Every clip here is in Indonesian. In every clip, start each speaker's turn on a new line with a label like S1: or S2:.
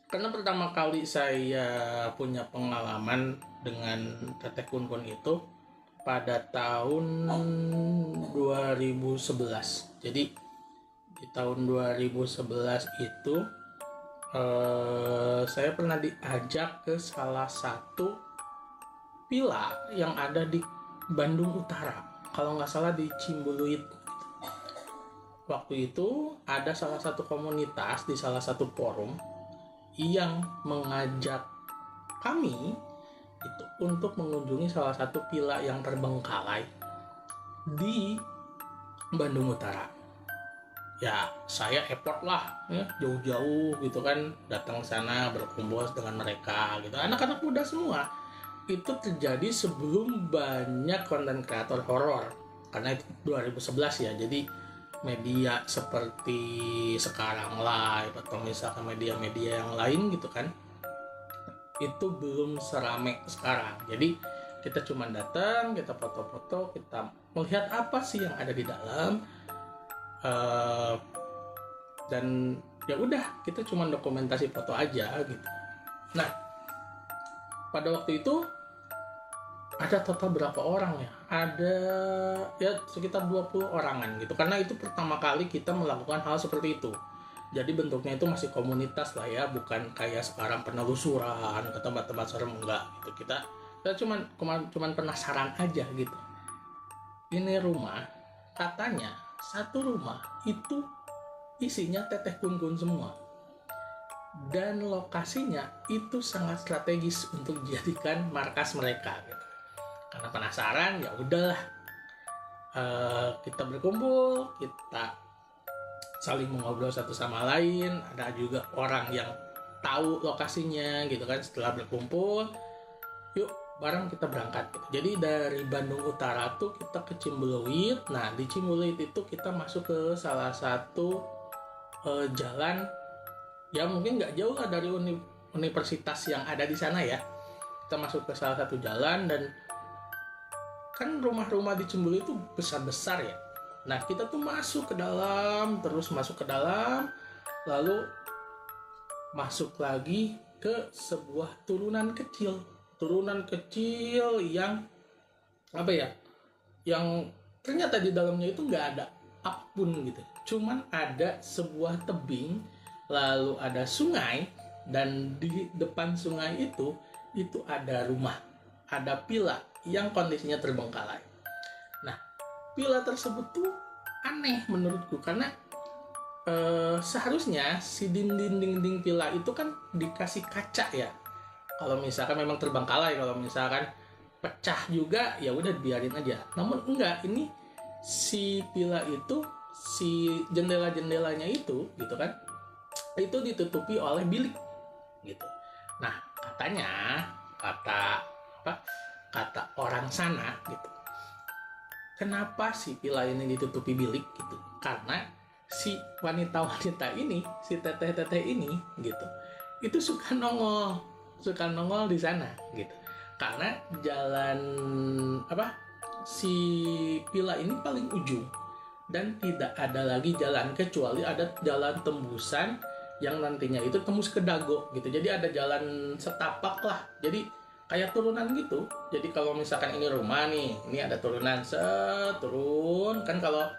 S1: Karena pertama kali saya punya pengalaman dengan Teteh Kun Kun itu pada tahun 2011. Jadi di tahun 2011 itu saya pernah diajak ke salah satu villa yang ada di Bandung Utara. Kalau nggak salah di Cimbuluit. Waktu itu ada salah satu komunitas di salah satu forum yang mengajak kami itu untuk mengunjungi salah satu villa yang terbengkalai di Bandung Utara. Ya saya effort lah ya, jauh-jauh gitu kan, datang ke sana berkumpul dengan mereka gitu, anak-anak muda semua. Itu terjadi sebelum banyak konten kreator horor, karena itu 2011 ya, jadi media seperti sekarang live atau misalkan media-media yang lain gitu kan, itu belum serame sekarang. Jadi kita cuma datang, kita foto-foto, kita melihat apa sih yang ada di dalam, dan ya udah kita cuma dokumentasi foto aja gitu. Nah pada waktu itu ada total berapa orang ya? Ada ya sekitar 20 orangan gitu. Karena itu pertama kali kita melakukan hal seperti itu. Jadi bentuknya itu masih komunitas lah ya, bukan kayak sekarang penelusuran ke tempat-tempat serem, enggak gitu. Kita cuman penasaran aja gitu. Ini rumah, katanya satu rumah itu isinya Teteh Kun Kun semua. Dan lokasinya itu sangat strategis untuk dijadikan markas mereka gitu. Karena penasaran ya udahlah, kita berkumpul, kita saling mengobrol satu sama lain. Ada juga orang yang tahu lokasinya gitu kan. Setelah berkumpul, yuk bareng kita berangkat gitu. Jadi dari Bandung Utara tuh kita ke Cimbuluit. Nah di Cimbuluit itu kita masuk ke salah satu jalan ya, mungkin nggak jauh lah dari universitas yang ada di sana ya. Kita masuk ke salah satu jalan, dan kan rumah-rumah di Cimbuluit itu besar-besar ya. Nah kita tuh masuk ke dalam, terus masuk ke dalam, lalu masuk lagi ke sebuah turunan kecil yang apa ya, yang ternyata di dalamnya itu nggak ada apapun gitu, cuman ada sebuah tebing, lalu ada sungai, dan di depan sungai itu ada rumah, ada villa yang kondisinya terbengkalai. Nah villa tersebut tuh aneh menurutku, karena seharusnya si dinding villa itu kan dikasih kaca ya. Kalau misalkan memang terbengkalai, kalau misalkan pecah juga ya udah biarin aja. Namun enggak, ini si villa itu, si jendela-jendelanya itu gitu kan, itu ditutupi oleh bilik gitu. Nah katanya, kata orang sana gitu, kenapa si villa ini ditutupi bilik gitu, karena si wanita-wanita ini, si teteh-teteh ini gitu, itu suka nongol di sana gitu. Karena jalan si villa ini paling ujung, dan tidak ada lagi jalan kecuali ada jalan tembusan yang nantinya itu tembus ke Dago gitu. Jadi ada jalan setapak lah, jadi kayak turunan gitu. Jadi kalau misalkan ini rumah nih, ini ada turunan turun kan, kalau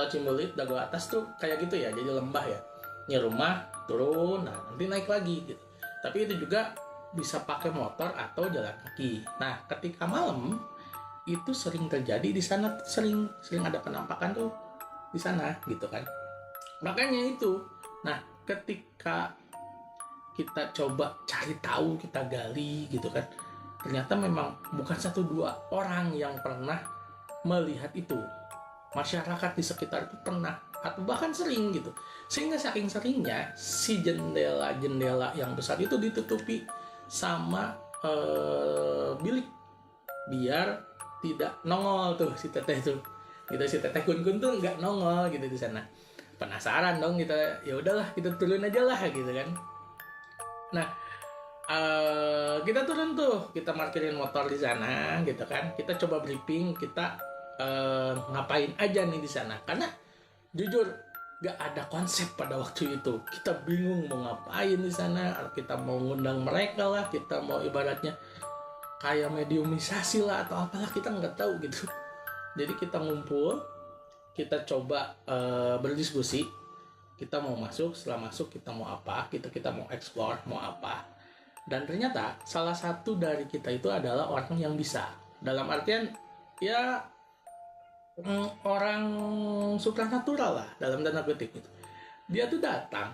S1: Cimbuluit Dago atas tuh kayak gitu ya, jadi lembah ya. Ini rumah turun, nah nanti naik lagi gitu. Tapi itu juga bisa pakai motor atau jalan kaki. Nah ketika malam itu sering terjadi di sana, sering ada penampakan tuh di sana gitu kan. Makanya itu, nah ketika kita coba cari tahu, kita gali gitu kan, ternyata memang bukan 1-2 orang yang pernah melihat itu. Masyarakat di sekitar itu pernah atau bahkan sering gitu. Sehingga saking seringnya si jendela-jendela yang besar itu ditutupi sama bilik, biar tidak nongol tuh si teteh itu gitu. Si teteh Kun Kun tuh nggak nongol gitu di sana. Penasaran dong kita, ya udahlah kita turun aja lah gitu kan. Nah kita turun tuh, kita parkirin motor di sana gitu kan. Kita coba briefing, kita ngapain aja nih di sana, karena jujur Gak ada konsep pada waktu itu. Kita bingung mau ngapain di sana. Kita mau ngundang mereka lah, kita mau ibaratnya kayak mediumisasi lah atau apalah, kita nggak tahu gitu. Jadi kita ngumpul, kita coba berdiskusi. Kita mau masuk, setelah masuk kita mau apa, kita mau explore mau apa. Dan ternyata salah satu dari kita itu adalah orang yang bisa, dalam artian ya orang supranatural lah dalam tanda kutip gitu. Dia tuh datang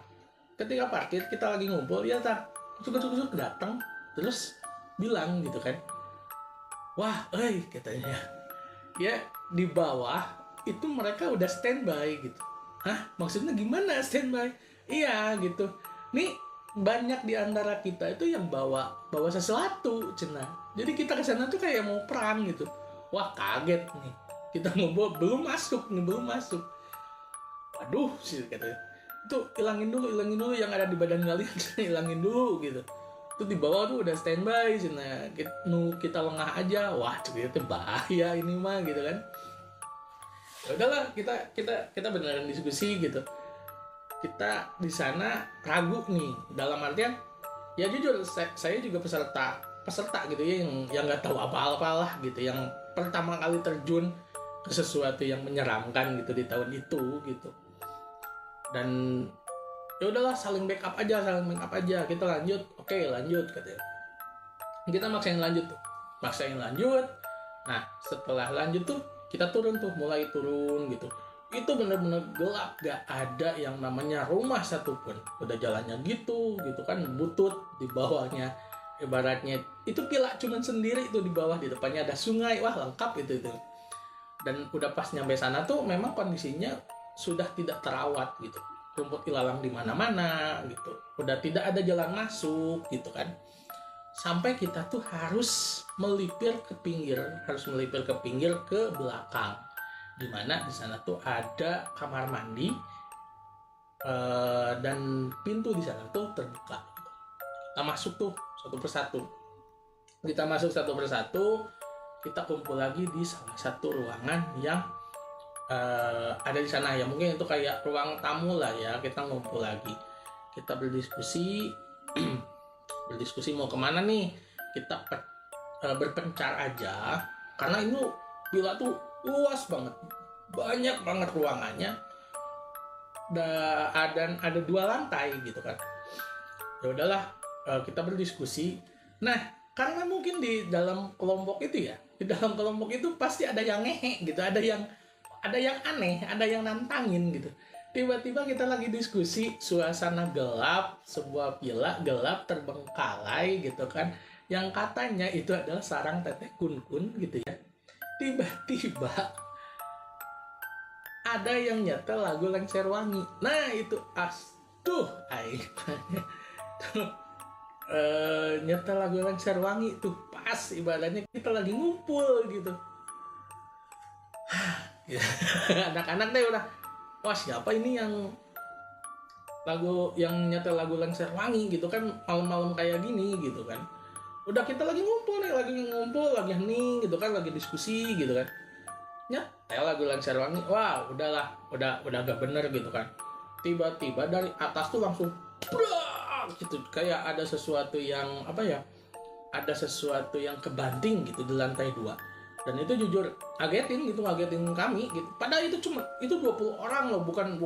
S1: ketika parkir, kita lagi ngumpul, dia tak kusuk datang terus bilang gitu kan, wah katanya ya di bawah itu mereka udah standby gitu. Hah, maksudnya gimana standby? Iya gitu, nih banyak di antara kita itu yang bawa sesuatu cina, jadi kita kesana tuh kayak mau perang gitu. Wah kaget nih, kita ngobrol belum masuk, waduh sih katanya, itu hilangin dulu yang ada di badan kalian. Hilangin dulu gitu, itu di bawah tuh udah standby cina, kita lengah aja. Wah cerita bahaya ini mah gitu kan. Ya udahlah, kita beneran diskusi gitu. Kita di sana ragu nih, dalam artian ya jujur saya juga peserta gitu ya, yang nggak tahu apa-apa lah gitu, yang pertama kali terjun ke sesuatu yang menyeramkan gitu di tahun itu gitu. Dan ya udahlah, saling backup aja, kita lanjut. Oke, lanjut katanya. Kita maksain lanjut. Nah setelah lanjut tuh kita mulai turun gitu. Itu benar-benar gelap, gak ada yang namanya rumah satupun. Udah jalannya gitu kan, butut di bawahnya. Ibaratnya itu pila cuman sendiri itu di bawah, di depannya ada sungai, wah lengkap itu. Dan udah pas nyampe sana tuh memang kondisinya sudah tidak terawat gitu. Rumput ilalang di mana-mana gitu. Udah tidak ada jalan masuk gitu kan. Sampai kita tuh harus melipir ke pinggir ke belakang, dimana di sana tuh ada kamar mandi dan pintu di sana tuh terbuka. Kita masuk tuh satu persatu. Kita kumpul lagi di salah satu ruangan yang ada di sana ya, mungkin itu kayak ruang tamu lah ya. Kita ngumpul lagi, kita berdiskusi mau kemana nih. Kita berpencar aja, karena itu villa tuh luas banget, banyak banget ruangannya, dan ada 2 lantai gitu kan. Ya udahlah, kita berdiskusi. Nah karena mungkin di dalam kelompok itu pasti ada yang ngehe gitu, ada yang aneh, ada yang nantangin gitu. Tiba-tiba kita lagi diskusi, suasana gelap, sebuah villa gelap terbengkalai gitu kan, yang katanya itu adalah sarang teteh kun-kun gitu ya. Tiba-tiba ada yang nyetel lagu Lengser Wangi. Nah itu nyetel lagu Lengser Wangi tuh pas ibadahnya kita lagi ngumpul gitu. Anak-anak deh udah, wah siapa ini yang nyetel lagu Lengser Wangi gitu kan, malam-malam kayak gini gitu kan. Udah kita lagi ngumpul lagi hening gitu kan, lagi diskusi gitu kan, nyetel lagu Lengser Wangi. Wah udah agak bener gitu kan. Tiba-tiba dari atas tuh langsung gitu, kayak ada sesuatu yang kebanting gitu di lantai 2. Dan itu jujur ngagetin kami gitu. Padahal itu 20 orang loh, bukan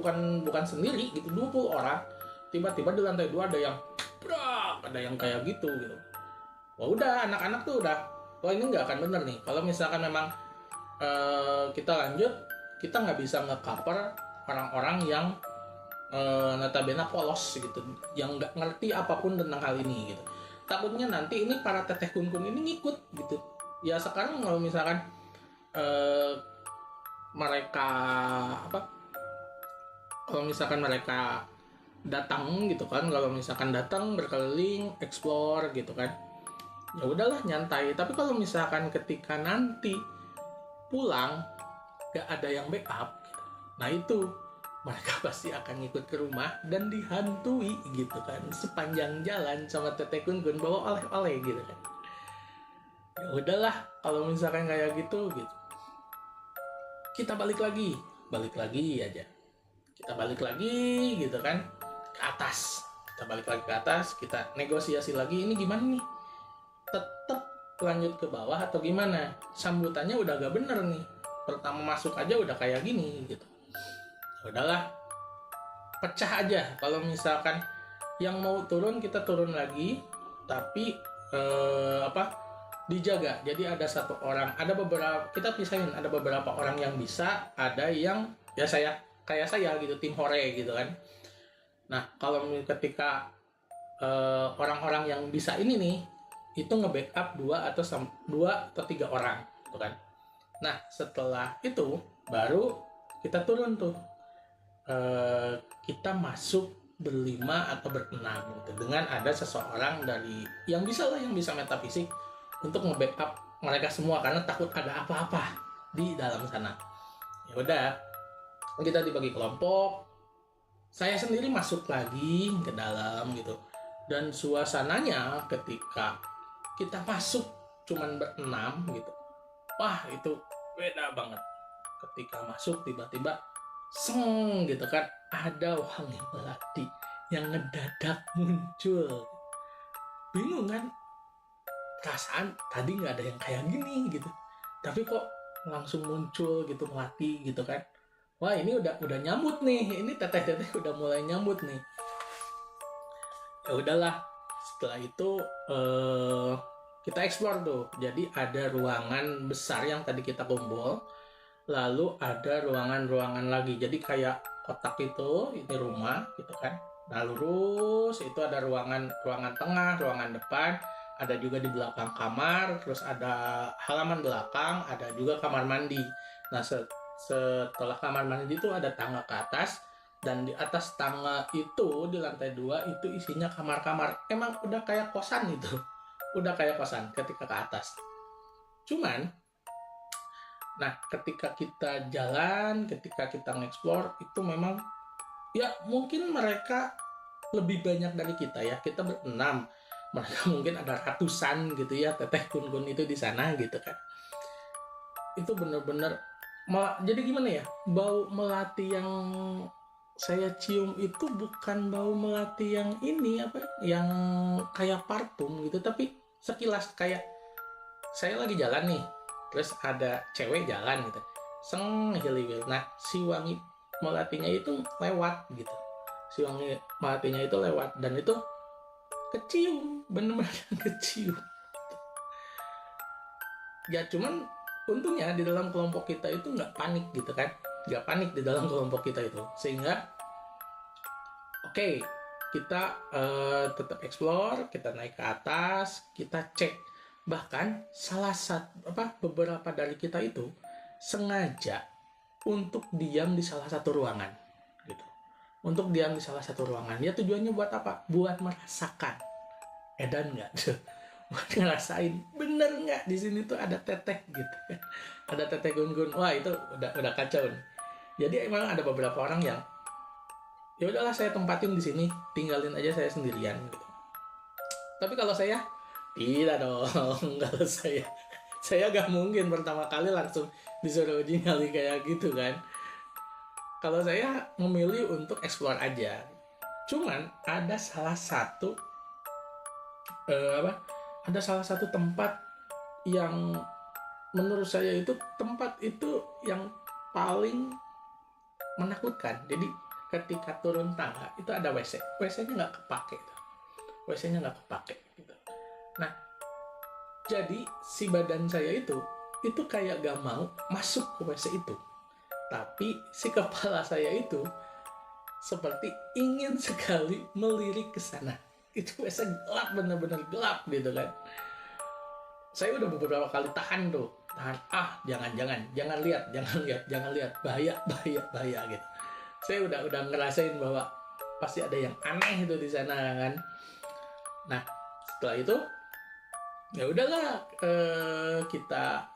S1: sendiri gitu, 20 orang. Tiba-tiba di lantai 2 ada yang kayak gitu. Wah udah, anak-anak tuh udah, wah ini nggak akan bener nih. Kalau misalkan memang kita lanjut, kita nggak bisa nge-cover orang-orang yang notabene polos gitu, yang nggak ngerti apapun tentang hal ini gitu. Takutnya nanti ini para teteh kun-kun ini ngikut gitu. Ya sekarang kalau misalkan mereka datang gitu kan, kalau misalkan datang berkeliling explore gitu kan, ya udahlah nyantai. Tapi kalau misalkan ketika nanti pulang gak ada yang backup gitu, nah itu mereka pasti akan ngikut ke rumah dan dihantui gitu kan, sepanjang jalan sama teteh kun-kun bawa oleh-oleh gitu kan. Ya udahlah kalau misalkan kayak gitu. Kita balik lagi aja. kita balik lagi gitu kan ke atas, kita balik lagi ke atas, kita negosiasi lagi, ini gimana nih, tetap lanjut ke bawah atau gimana? Sambutannya udah gak bener nih, pertama masuk aja udah kayak gini gitu. Udahlah, pecah aja. Kalau misalkan yang mau turun, kita turun lagi, tapi dijaga. Jadi ada satu orang, ada beberapa, kita pisahin, ada beberapa orang yang bisa, ada yang ya saya kayak saya gitu, tim hore gitu kan. Nah kalau ketika orang-orang yang bisa ini nih, itu nge-backup dua atau tiga orang gitu kan. Nah setelah itu baru kita turun tuh, kita masuk berlima atau berenam gitu, dengan ada seseorang dari yang bisa metafisik untuk nge-backup mereka semua, karena takut ada apa-apa di dalam sana. Ya udah, kita dibagi kelompok, saya sendiri masuk lagi ke dalam gitu, dan suasananya ketika kita masuk cuman berenam gitu, wah itu beda banget. Ketika masuk tiba-tiba seng gitu kan, ada wangi melati yang ngedadak muncul. Bingung kan, perasaan tadi nggak ada yang kayak gini gitu, tapi kok langsung muncul gitu melati gitu kan. Wah ini udah nyambut nih, ini teteh-teteh udah mulai nyambut nih. Ya udahlah, setelah itu kita explore tuh. Jadi ada ruangan besar yang tadi kita kumpul, lalu ada ruangan-ruangan lagi. Jadi kayak kotak itu, ini rumah gitu kan. Nah lurus itu ada ruangan tengah, ruangan depan, ada juga di belakang kamar, terus ada halaman belakang, ada juga kamar mandi. Nah setelah kamar mandi itu ada tangga ke atas, dan di atas tangga itu di lantai 2 itu isinya kamar-kamar. Emang udah kayak kosan itu, udah kayak kosan ketika ke atas. Cuman nah ketika kita jalan, ketika kita nge-explore, itu memang ya mungkin mereka lebih banyak dari kita ya, kita berenam, mereka mungkin ada ratusan gitu ya, teteh kun-kun itu di sana gitu kan. Itu bener-bener jadi gimana ya, bau melati yang saya cium itu bukan bau melati yang ini apa, yang kayak parfum gitu, tapi sekilas kayak saya lagi jalan nih, terus ada cewek jalan gitu, seng hiliwil, nah si wangi melatinya itu lewat gitu, si wangi melatinya itu lewat, dan itu kecium, bener-bener kecium. Ya cuman untungnya di dalam kelompok kita itu nggak panik gitu kan, nggak panik di dalam kelompok kita itu, sehingga oke, kita tetap explore, kita naik ke atas, kita cek. Bahkan beberapa dari kita itu sengaja untuk diam di salah satu ruangan gitu. Untuk diam di salah satu ruangan. Ya tujuannya buat apa? Buat merasakan. Edan nggak tuh? Buat ngerasain bener nggak di sini tuh ada teteh gitu. Ada teteh gun-gun. Wah itu udah kacau nih. Jadi emang ada beberapa orang yang ya udahlah saya tempatin di sini, tinggalin aja saya sendirian gitu. Tapi kalau saya tidak dong. Kalau saya gak mungkin pertama kali langsung disuruh uji nyali kayak gitu kan. Kalau saya memilih untuk explore aja. Cuman ada salah satu tempat yang menurut saya itu tempat itu yang paling menakutkan. Jadi ketika turun tangga itu ada WC-nya nggak kepake, WC-nya nggak kepake gitu. Nah jadi si badan saya itu kayak gak mau masuk ke WC itu, tapi si kepala saya itu seperti ingin sekali melirik ke sana. Itu WC gelap, bener-bener gelap gitu kan. Saya udah beberapa kali tahan, jangan lihat, bahaya gitu. Saya udah ngerasain bahwa pasti ada yang aneh itu di sana kan. Nah setelah itu ya udahlah, kita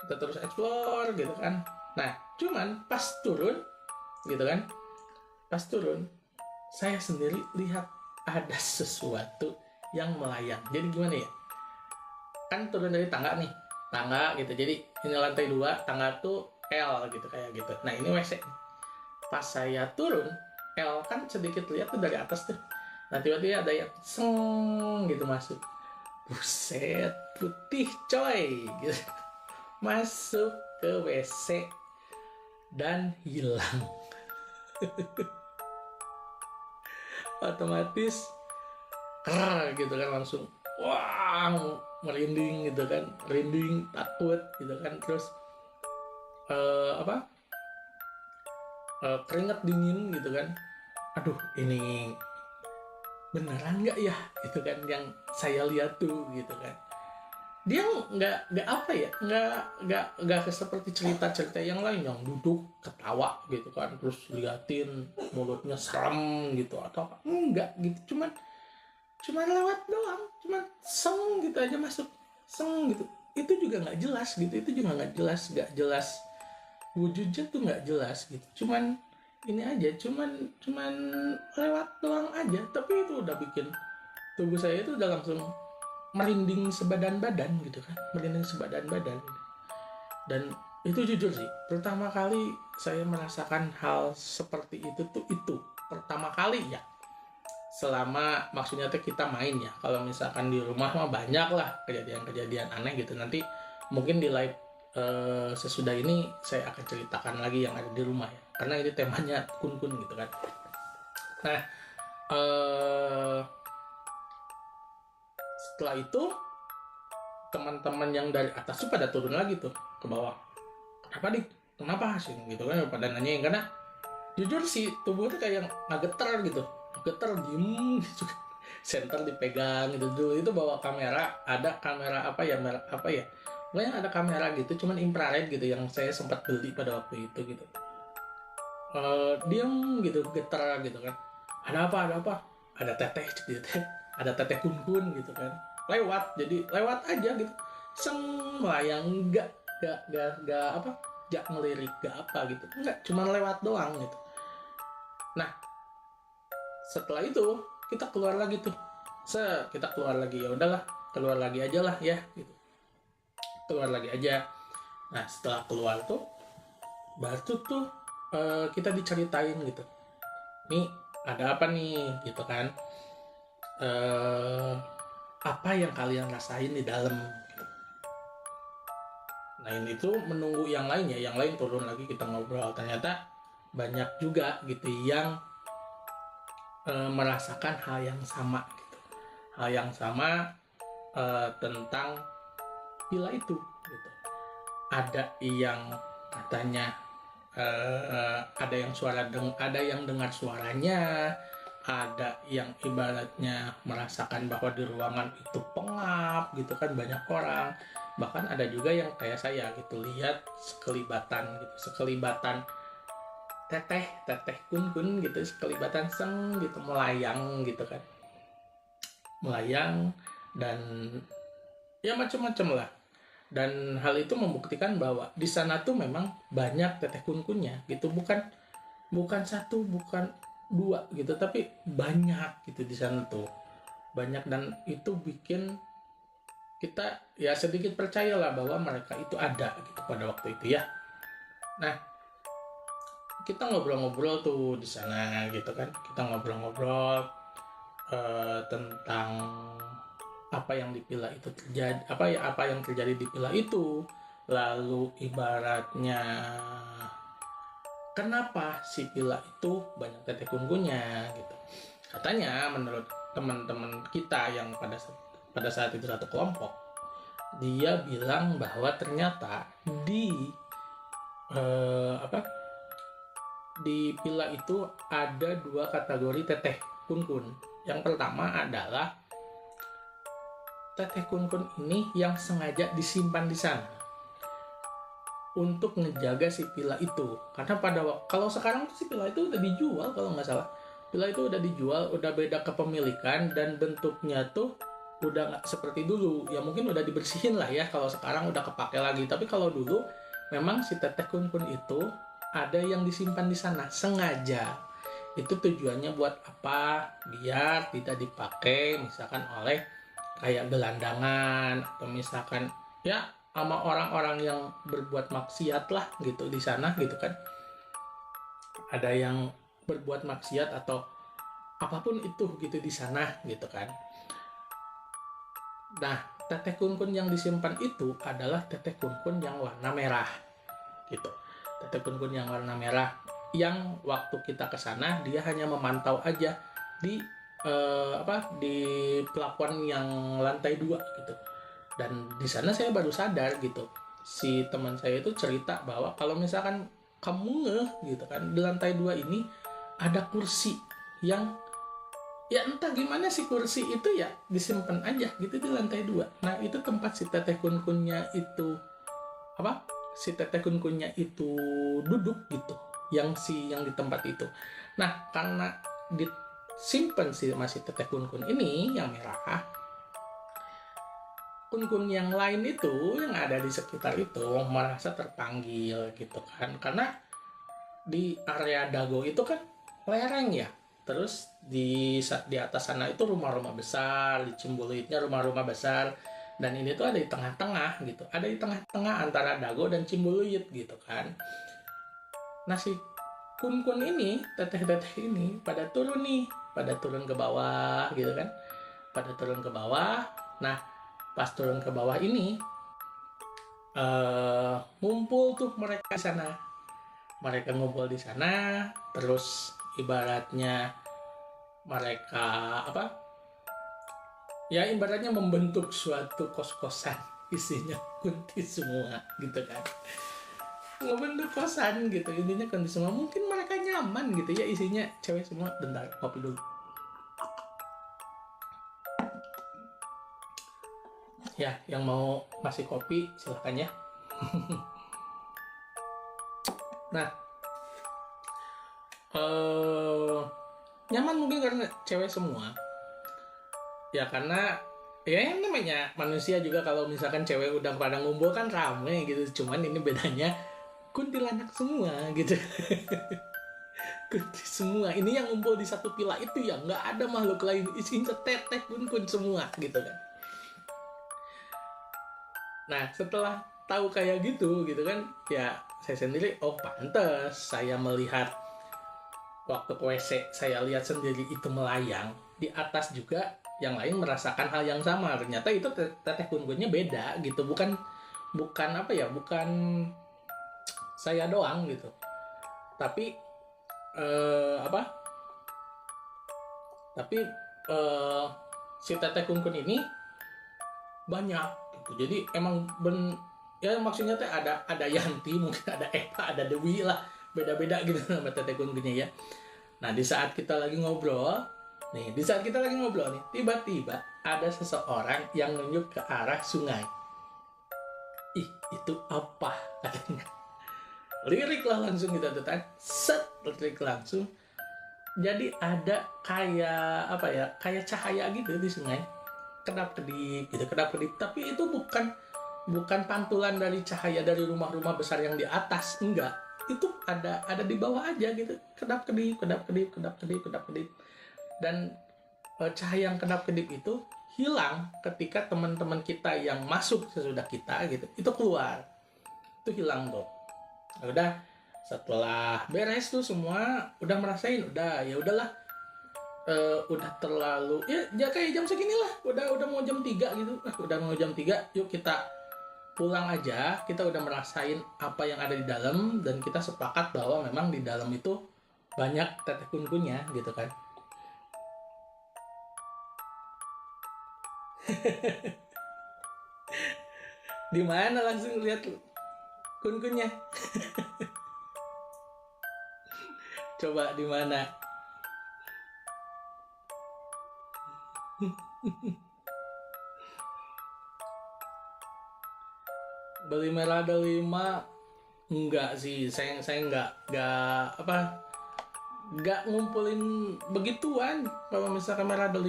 S1: terus explore gitu kan. Nah cuman pas turun saya sendiri lihat ada sesuatu yang melayang. Jadi gimana ya, kan turun dari tangga gitu, jadi ini lantai 2, tangga tuh L gitu kayak gitu. Nah ini WC. Pas saya turun, L kan sedikit lihat tuh dari atas tuh. Nah tiba-tiba ada yang seng gitu masuk. Buset, putih coy gitu. Masuk ke WC dan hilang. Otomatis gitu kan, langsung wah, merinding gitu kan, merinding, takut gitu kan. Terus keringet dingin gitu kan. Aduh, ini beneran nggak ya gitu kan yang saya lihat tuh gitu kan. Dia nggak apa ya, nggak seperti cerita-cerita yang lain yang duduk ketawa gitu kan, terus liatin mulutnya serem gitu atau apa, enggak gitu. Cuman lewat doang, cuman seng gitu aja masuk, seng gitu. Itu juga nggak jelas gitu, itu juga nggak jelas wujudnya tuh nggak jelas gitu. Cuman ini aja, cuman lewat doang aja, tapi itu udah bikin tubuh saya itu udah langsung merinding sebadan badan gitu kan, merinding sebadan badan. Dan itu jujur sih, pertama kali saya merasakan hal seperti itu pertama kali ya, selama maksudnya tuh kita main ya. Kalau misalkan di rumah mah banyak lah kejadian-kejadian aneh gitu. Nanti mungkin di live sesudah ini saya akan ceritakan lagi yang ada di rumah ya, karena ini temanya kun-kun gitu kan. Nah setelah itu teman-teman yang dari atas tuh pada turun lagi tuh ke bawah. Kenapa sih gitu kan, pada nanyain. Karena jujur sih tubuh tuh kayak ngegeter gitu, geter diem gitu kan. Senter dipegang gitu. Dulu itu bawa kamera, ada kamera apa ya, pokoknya ada kamera gitu, cuman infrared gitu, yang saya sempat beli pada waktu itu gitu. Diem gitu, getar gitu kan. Ada apa, ada teteh gitu, ada teteh kun gitu kan, lewat aja gitu, seng melayang, gak apa, gak ngelirik, gak apa gitu, enggak, cuman lewat doang gitu. Nah setelah itu kita keluar lagi tuh, kita keluar lagi, ya udahlah keluar lagi aja lah ya gitu, keluar lagi aja. Nah setelah keluar tuh baru tuh kita diceritain gitu, nih ada apa nih gitu kan, apa yang kalian rasain di dalam gitu. Nah ini tuh menunggu yang lain ya, yang lain turun lagi, kita ngobrol. Ternyata banyak juga gitu yang merasakan hal yang sama gitu, hal yang sama tentang villa itu gitu. Ada yang katanya ada yang dengar suaranya, ada yang ibaratnya merasakan bahwa di ruangan itu pengap gitu kan, banyak orang. Bahkan ada juga yang kayak saya gitu, lihat sekelibatan teteh kun gitu, sekelibatan seng gitu, melayang gitu kan, melayang. Dan ya macam-macam lah. Dan hal itu membuktikan bahwa di sana tuh memang banyak teteh kun-kunnya gitu, bukan satu, bukan dua gitu, tapi banyak gitu di sana tuh, banyak. Dan itu bikin kita ya sedikit percayalah bahwa mereka itu ada gitu pada waktu itu ya. Nah kita ngobrol-ngobrol tuh di sana gitu kan, kita ngobrol-ngobrol tentang apa yang di villa itu terjadi, apa yang terjadi di villa itu. Lalu ibaratnya kenapa si villa itu banyak teteh kun-kunnya gitu. Katanya menurut teman-teman kita yang pada saat itu satu kelompok, dia bilang bahwa ternyata di di villa itu ada dua kategori teteh kun-kun. Yang pertama adalah teteh kun-kun ini yang sengaja disimpan di sana untuk ngejaga si villa itu. Karena kalau sekarang si villa itu udah dijual, kalau nggak salah villa itu udah dijual, udah beda kepemilikan, dan bentuknya tuh udah nggak seperti dulu ya. Mungkin udah dibersihin lah ya, kalau sekarang udah kepake lagi. Tapi kalau dulu memang si teteh kun-kun itu ada yang disimpan di sana sengaja. Itu tujuannya buat apa? Biar tidak dipakai misalkan oleh kayak gelandangan, atau misalkan ya sama orang-orang yang berbuat maksiat lah gitu di sana gitu kan. ada yang berbuat maksiat atau apapun itu gitu di sana gitu kan. Nah, teteh kun-kun yang disimpan itu adalah teteh kun-kun yang warna merah gitu. Teteh kun-kun yang warna merah yang waktu kita ke sana dia hanya memantau aja di di pelafon yang lantai 2 gitu. Dan di sana saya baru sadar gitu. Si teman saya itu cerita bahwa kalau misalkan kamu ngeh gitu kan, di lantai 2 ini ada kursi yang ya entah gimana si kursi itu ya disimpan aja gitu di lantai 2. Nah, itu tempat si teteh kun-kunnya itu si teteh kun-kunnya itu duduk gitu. Yang di tempat itu. Nah, karena disimpan si masih teteh kun-kun ini yang merah, kun-kun yang lain itu yang ada di sekitar itu merasa terpanggil gitu kan, karena di area Dago itu kan lereng ya, terus di atas sana itu rumah-rumah besar, di Cimbuluitnya rumah-rumah besar, dan ini tuh ada di tengah-tengah gitu, ada di tengah-tengah antara Dago dan Cimbuluit gitu kan. Nah, si kun-kun ini, teteh-teteh ini pada turun ke bawah gitu kan, pada turun ke bawah. Nah, pas turun ke bawah ini ngumpul tuh mereka di sana. Mereka ngumpul di sana, terus ibaratnya mereka ya ibaratnya membentuk suatu kos-kosan isinya kunti semua gitu kan. Ngebentuk kosan gitu, intinya kunti semua. Mungkin mereka nyaman gitu ya, isinya cewek semua. Bentar, kopi dulu. Ya, yang mau masih kopi silahkan ya. Nah, nyaman mungkin karena cewek semua. Ya karena ya yang namanya manusia juga, kalau misalkan cewek udah pada ngumpul kan rame gitu. Cuman ini bedanya kuntilanak semua gitu. Kunti semua. Ini yang ngumpul di satu pila itu ya, nggak ada makhluk lain, isinya teteh kun semua gitu kan. Nah, setelah tahu kayak gitu kan, ya saya sendiri, oh pantes saya melihat waktu ke WC, saya lihat sendiri itu melayang di atas juga, yang lain merasakan hal yang sama. Ternyata itu teteh kun-kunnya beda gitu, bukan bukan saya doang gitu, tapi eh, apa tapi si teteh kun-kun ini banyak gitu. Jadi emang ya maksudnya teh ada Yanti, mungkin ada Eva, ada Dewi lah, beda-beda gitu nama teteh kun-kunnya ya. Nah, di saat kita lagi ngobrol nih, tiba-tiba ada seseorang yang nunjuk ke arah sungai. Ih, itu apa katanya? Lirik lah langsung kita tuh kan, lirik langsung. Jadi ada kayak cahaya gitu di sungai, kedap-kedip gitu, kedap-kedip. Tapi itu bukan pantulan dari cahaya dari rumah-rumah besar yang di atas, enggak. Itu ada di bawah aja gitu, kedap-kedip, kedap-kedip, kedap-kedip, kedap-kedip. Dan cahaya yang kedap-kedip itu hilang ketika teman-teman kita yang masuk sesudah kita gitu, itu keluar. Itu hilang tuh. Udah, setelah beres tuh semua, udah merasain, ya udahlah, udah terlalu ya kayak jam segini lah, udah mau jam 3 gitu, udah mau jam 3, yuk kita pulang aja. Kita udah merasain apa yang ada di dalam, dan kita sepakat bahwa memang di dalam itu banyak teteh kun-kunnya gitu kan. Di mana langsung lihat kun-kunnya? Coba di mana? Beli merah ada 5? Enggak sih, saya enggak ngumpulin begituan. Kalau misalkan merah ada 5,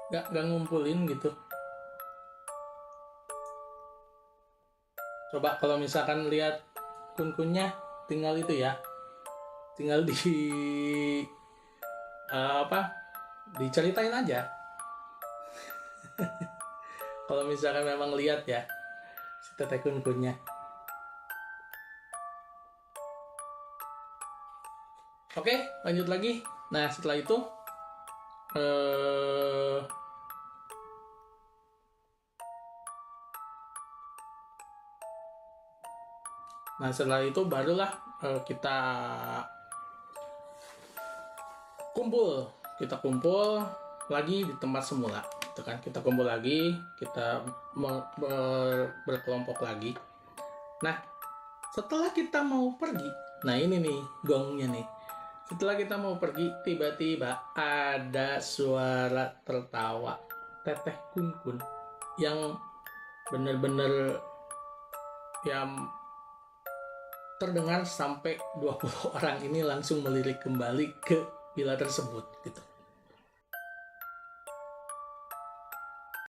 S1: enggak ngumpulin gitu. Coba kalau misalkan lihat kun-kunnya, tinggal itu ya, tinggal diceritain aja. Kalau misalkan memang lihat ya si teteh kun-kunnya. Oke, lanjut lagi. Nah, setelah itu barulah kita kumpul lagi di tempat semula, gitu kan. Kita kumpul lagi, kita berkelompok lagi. Nah, setelah kita mau pergi, nah ini nih gongnya nih. Setelah kita mau pergi, tiba-tiba ada suara tertawa Teteh Kun yang bener-bener yang terdengar sampai 20 orang ini langsung melirik kembali ke villa tersebut gitu.